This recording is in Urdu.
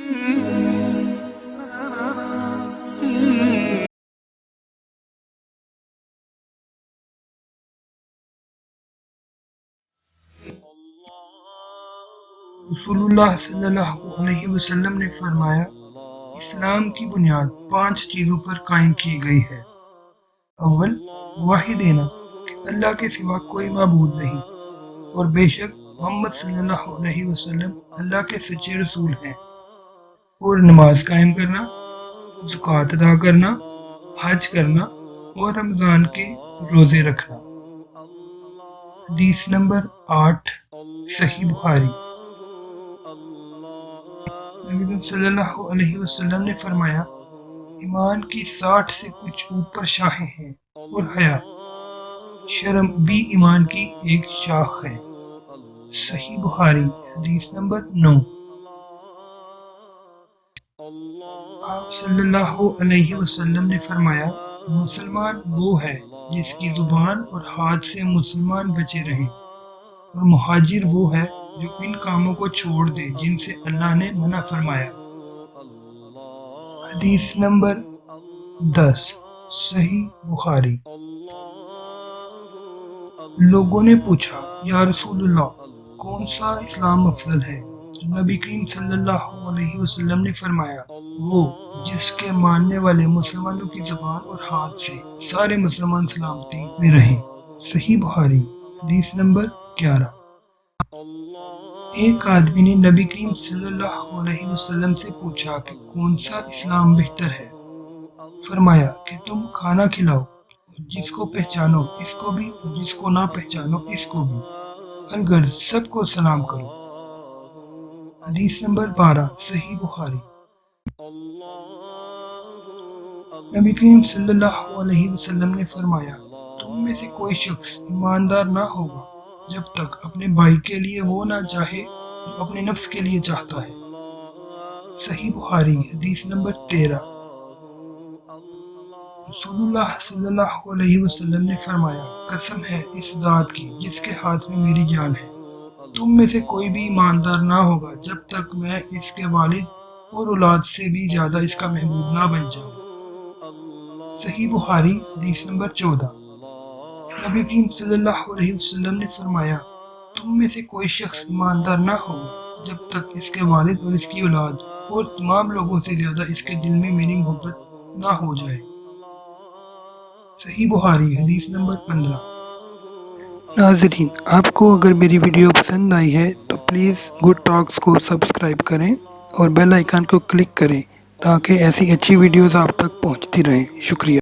رسول صلی اللہ علیہ وسلم نے فرمایا، اسلام کی بنیاد 5 چیزوں پر قائم کی گئی ہے۔ اول، گواہی دینا کہ اللہ کے سوا کوئی معبود نہیں اور بے شک محمد صلی اللہ علیہ وسلم اللہ کے سچے رسول ہیں، اور نماز قائم کرنا، زکوٰۃ ادا کرنا، حج کرنا اور رمضان کے روزے رکھنا۔ حدیث نمبر 8، صحیح بخاری۔ نبی صلی اللہ علیہ وسلم نے فرمایا، ایمان کی 60 سے کچھ اوپر شاخیں ہیں اور حیا، شرم بھی ایمان کی ایک شاخ ہے۔ صحیح بخاری، حدیث نمبر 9۔ آپ صلی اللہ علیہ وسلم نے فرمایا، مسلمان وہ ہے جس کی زبان اور ہاتھ سے مسلمان بچے رہیں، اور مہاجر وہ ہے جو ان کاموں کو چھوڑ دے جن سے اللہ نے منع فرمایا۔ حدیث نمبر 10، صحیح بخاری۔ لوگوں نے پوچھا، یا رسول اللہ، کون سا اسلام افضل ہے؟ نبی کریم صلی اللہ علیہ وسلم نے فرمایا، وہ جس کے ماننے والے مسلمانوں کی زبان اور ہاتھ سے سارے مسلمان سلامتی میں رہیں۔ صحیح بخاری، حدیث نمبر 11۔ ایک آدمی نے نبی کریم صلی اللہ علیہ وسلم سے پوچھا کہ کون سا اسلام بہتر ہے؟ فرمایا کہ تم کھانا کھلاؤ، اور جس کو پہچانو اس کو بھی اور جس کو نہ پہچانو اس کو بھی، الغرض سب کو سلام کرو۔ حدیث نمبر 12، صحیح بخاری۔ نبی کریم صلی اللہ علیہ وسلم نے فرمایا، تم میں سے کوئی شخص ایماندار نہ ہوگا جب تک اپنے بھائی کے لیے وہ نہ چاہے جو اپنے نفس کے لیے چاہتا ہے۔ صحیح بخاری، حدیث نمبر 13۔ رسول اللہ صلی اللہ علیہ وسلم نے فرمایا، قسم ہے اس ذات کی جس کے ہاتھ میں میری جان ہے، تم میں سے کوئی بھی ایماندار نہ ہوگا جب تک میں اس کے والد اور اولاد سے بھی زیادہ اس کا محبوب نہ بن جاؤں۔ صحیح بخاری، حدیث نمبر 14۔ نبی کریم صلی اللہ علیہ وسلم نے فرمایا، تم میں سے کوئی شخص ایماندار نہ ہوگا جب تک اس کے والد اور اس کی اولاد اور تمام لوگوں سے زیادہ اس کے دل میں میری محبت نہ ہو جائے۔ صحیح بخاری، حدیث نمبر 15۔ ناظرین، آپ کو اگر میری ویڈیو پسند آئی ہے تو پلیز گڈ ٹاکس کو سبسکرائب کریں اور بیل آئیکن کو کلک کریں تاکہ ایسی اچھی ویڈیوز آپ تک پہنچتی رہیں۔ شکریہ۔